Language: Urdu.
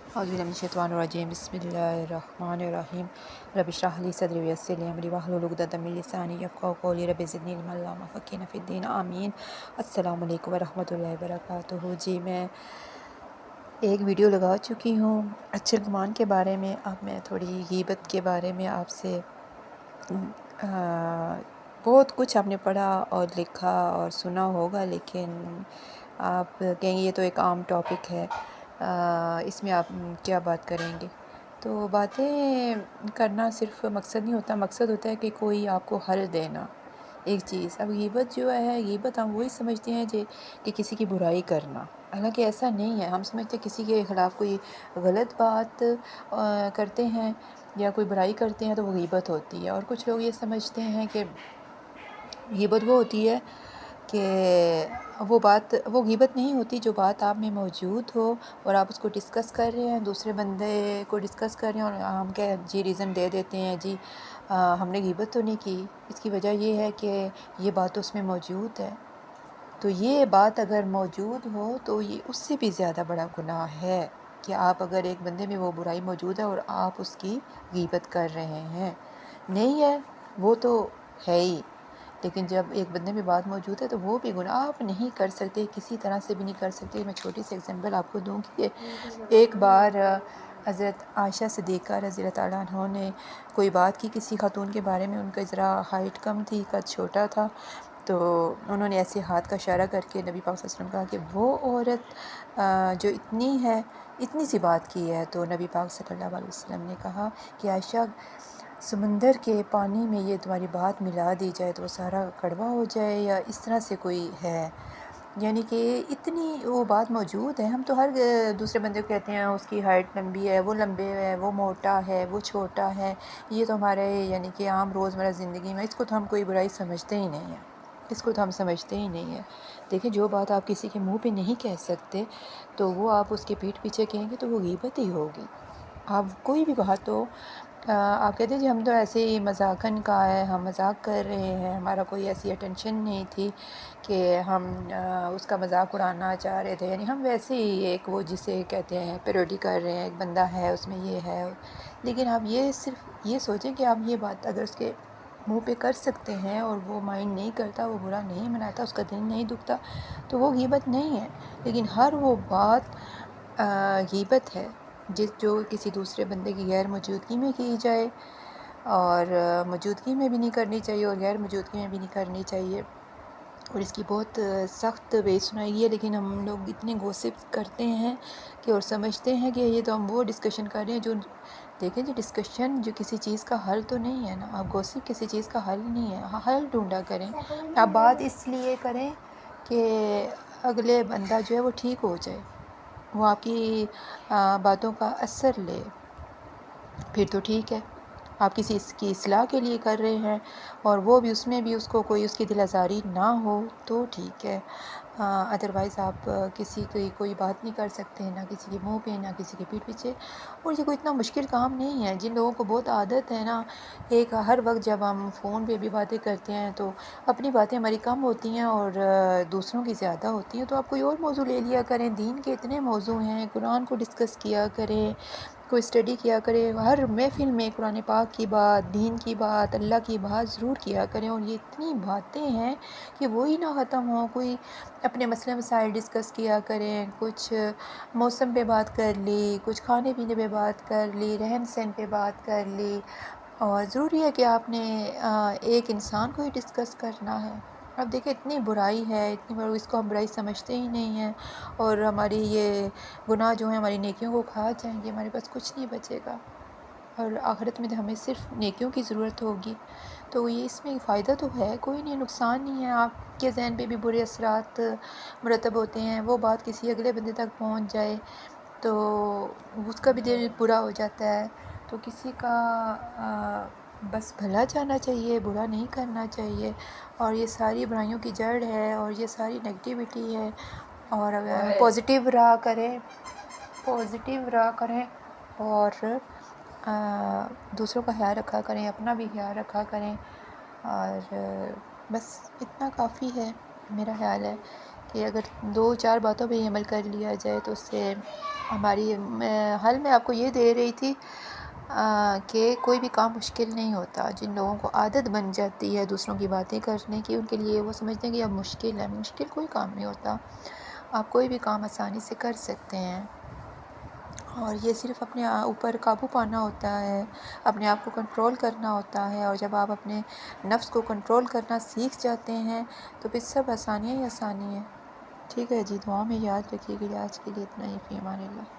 اعوذ باللہ من الشیطان الرجیم بسم اللہ الرحمن الرحیم رب اشرح لی صدری ویسر لی امری واحلل عقدۃ من لسانی یفقہوا قولی رب زدنی علما اللہم فقہنا فی الدین آمین۔ السلام علیکم ورحمۃ اللہ وبرکاتہ۔ جی میں ایک ویڈیو لگا چکی ہوں اچھے گمان کے بارے میں، اب میں تھوڑی غیبت کے بارے میں آپ سے بہت کچھ آپ نے پڑھا اور لکھا اور سنا ہوگا، لیکن آپ کہیں گے یہ تو ایک عام ٹاپک ہے، اس میں آپ کیا بات کریں گے؟ تو باتیں کرنا صرف مقصد نہیں ہوتا، مقصد ہوتا ہے کہ کوئی آپ کو حل دینا ایک چیز۔ اب غیبت جو ہے، غیبت ہم وہی سمجھتے ہیں کہ کسی کی برائی کرنا، حالانکہ ایسا نہیں ہے۔ ہم سمجھتے ہیں کسی کے خلاف کوئی غلط بات کرتے ہیں یا کوئی برائی کرتے ہیں تو وہ غیبت ہوتی ہے، اور کچھ لوگ یہ سمجھتے ہیں کہ غیبت وہ ہوتی ہے کہ وہ غیبت نہیں ہوتی جو بات آپ میں موجود ہو اور آپ اس کو ڈسکس کر رہے ہیں، دوسرے بندے کو ڈسکس کر رہے ہیں، اور ہم جی ریزن دے دیتے ہیں، جی ہم نے غیبت تو نہیں کی، اس کی وجہ یہ ہے کہ یہ بات تو اس میں موجود ہے۔ تو یہ بات اگر موجود ہو تو یہ اس سے بھی زیادہ بڑا گناہ ہے کہ آپ اگر ایک بندے میں وہ برائی موجود ہے اور آپ اس کی غیبت کر رہے ہیں۔ نہیں ہے وہ تو ہے ہی، لیکن جب ایک بندے میں بات موجود ہے تو وہ بھی گناہ آپ نہیں کر سکتے، کسی طرح سے بھی نہیں کر سکتے۔ میں چھوٹی سی ایگزامپل آپ کو دوں کہ ایک بار حضرت عائشہ صدیقہ رضی اللہ تعالیٰ عنہ نے کوئی بات کی کسی خاتون کے بارے میں، ان کا ذرا ہائٹ کم تھی، قد چھوٹا تھا، تو انہوں نے ایسے ہاتھ کا اشارہ کر کے نبی پاک صلی اللہ علیہ وسلم کہا کہ وہ عورت جو اتنی ہے، اتنی سی بات کی ہے، تو نبی پاک صلی اللہ علیہ وسلم نے کہا کہ عائشہ سمندر کے پانی میں یہ تمہاری بات ملا دی جائے تو وہ سارا کڑوا ہو جائے، یا اس طرح سے کوئی ہے، یعنی کہ اتنی وہ بات موجود ہے۔ ہم تو ہر دوسرے بندے کو کہتے ہیں اس کی ہائٹ لمبی ہے، وہ لمبے ہے، وہ موٹا ہے، وہ چھوٹا ہے، یہ تو ہمارے یعنی کہ عام روزمرہ زندگی میں اس کو تو ہم کوئی برائی سمجھتے ہی نہیں ہیں، اس کو تو ہم سمجھتے ہی نہیں ہیں۔ دیکھیں جو بات آپ کسی کے منہ پہ نہیں کہہ سکتے تو وہ آپ اس کے پیٹھ پیچھے کہیں گے تو وہ غیبت ہی ہوگی۔ آپ کوئی بھی بات ہو، آپ کہتے ہیں جی ہم تو ایسے ہی مذاقاً کا ہے، ہم مذاق کر رہے ہیں، ہمارا کوئی ایسی اٹینشن نہیں تھی کہ ہم اس کا مذاق اڑانا چاہ رہے تھے، یعنی ہم ویسے ہی ایک وہ جسے کہتے ہیں پیروڈی کر رہے ہیں، ایک بندہ ہے اس میں یہ ہے۔ لیکن آپ یہ صرف یہ سوچیں کہ آپ یہ بات اگر اس کے منہ پہ کر سکتے ہیں اور وہ مائنڈ نہیں کرتا، وہ برا نہیں مناتا، اس کا دل نہیں دکھتا، تو وہ غیبت نہیں ہے۔ لیکن ہر وہ بات غیبت ہے جو کسی دوسرے بندے کی غیر موجودگی میں کی جائے، اور موجودگی میں بھی نہیں کرنی چاہیے اور غیر موجودگی میں بھی نہیں کرنی چاہیے، اور اس کی بہت سخت بے سنائی ہے۔ لیکن ہم لوگ اتنے گوسپ کرتے ہیں کہ اور سمجھتے ہیں کہ یہ تو ہم وہ ڈسکشن کر رہے ہیں جو، دیکھیں جی ڈسکشن جو کسی چیز کا حل تو نہیں ہے نا، آپ گوسپ کسی چیز کا حل نہیں ہے، حل ڈھونڈا کریں، آپ بات اس لیے کریں کہ اگلے بندہ جو ہے وہ ٹھیک ہو جائے، وہ آپ کی باتوں کا اثر لے، پھر تو ٹھیک ہے۔ آپ کسی کی اصلاح کے لیے کر رہے ہیں اور وہ بھی اس میں بھی اس کو کوئی اس کی دل آزاری نہ ہو تو ٹھیک ہے، ادروائز آپ کسی کی کوئی بات نہیں کر سکتے، نہ کسی کے منہ پہ، نہ کسی کے پیٹھ پیچھے۔ اور یہ کوئی اتنا مشکل کام نہیں ہے، جن لوگوں کو بہت عادت ہے نا، ایک ہر وقت جب ہم فون پہ بھی باتیں کرتے ہیں تو اپنی باتیں ہماری کم ہوتی ہیں اور دوسروں کی زیادہ ہوتی ہیں، تو آپ کوئی اور موضوع لے لیا کریں، دین کے اتنے موضوع ہیں، قرآن کو ڈسکس کیا کریں، کوئی اسٹڈی کیا کرے، ہر محفل میں قرآن پاک کی بات، دین کی بات، اللہ کی بات ضرور کیا کریں۔ اور یہ اتنی باتیں ہیں کہ وہی نہ ختم ہوں، کوئی اپنے مسئلے مسائل ڈسکس کیا کریں، کچھ موسم پہ بات کر لی، کچھ کھانے پینے پہ بات کر لی، رہن سہن پہ بات کر لی، اور ضروری ہے کہ آپ نے ایک انسان کو ہی ڈسکس کرنا ہے۔ اب دیکھیں اتنی برائی ہے، اتنی بڑی، اس کو ہم برائی سمجھتے ہی نہیں ہیں، اور ہماری یہ گناہ جو ہیں ہماری نیکیوں کو کھا جائیں گے، ہمارے پاس کچھ نہیں بچے گا، اور آخرت میں تو ہمیں صرف نیکیوں کی ضرورت ہوگی۔ تو یہ اس میں فائدہ تو ہے کوئی نہیں، نقصان نہیں ہے، آپ کے ذہن پہ بھی برے اثرات مرتب ہوتے ہیں، وہ بات کسی اگلے بندے تک پہنچ جائے تو اس کا بھی دل برا ہو جاتا ہے۔ تو کسی کا بس بھلا چاہنا چاہیے، برا نہیں کرنا چاہیے، اور یہ ساری برائیوں کی جڑ ہے اور یہ ساری نگیٹیوٹی ہے، اور پازیٹیو راہ کریں، پازیٹیو راہ کریں، اور دوسروں کا خیال رکھا کریں، اپنا بھی خیال رکھا کریں، اور بس اتنا کافی ہے، میرا خیال ہے کہ اگر 2-4 باتوں پہ ہی عمل کر لیا جائے تو اس سے ہماری حل میں آپ کو یہ دے رہی تھی کہ کوئی بھی کام مشکل نہیں ہوتا. جن لوگوں کو عادت بن جاتی ہے دوسروں کی باتیں کرنے کی، ان کے لیے وہ سمجھتے ہیں کہ اب مشکل ہے. مشکل کوئی کام نہیں ہوتا، آپ کوئی بھی کام آسانی سے کر سکتے ہیں. اور یہ صرف اپنے اوپر قابو پانا ہوتا ہے، اپنے آپ کو کنٹرول کرنا ہوتا ہے. اور جب آپ اپنے نفس کو کنٹرول کرنا سیکھ جاتے ہیں تو پھر سب آسانیاں ہی آسانی ہیں. ٹھیک ہے جی، دعا میں یاد رکھیے گا. آج کے لیے اتنا ہی. فی امان اللہ.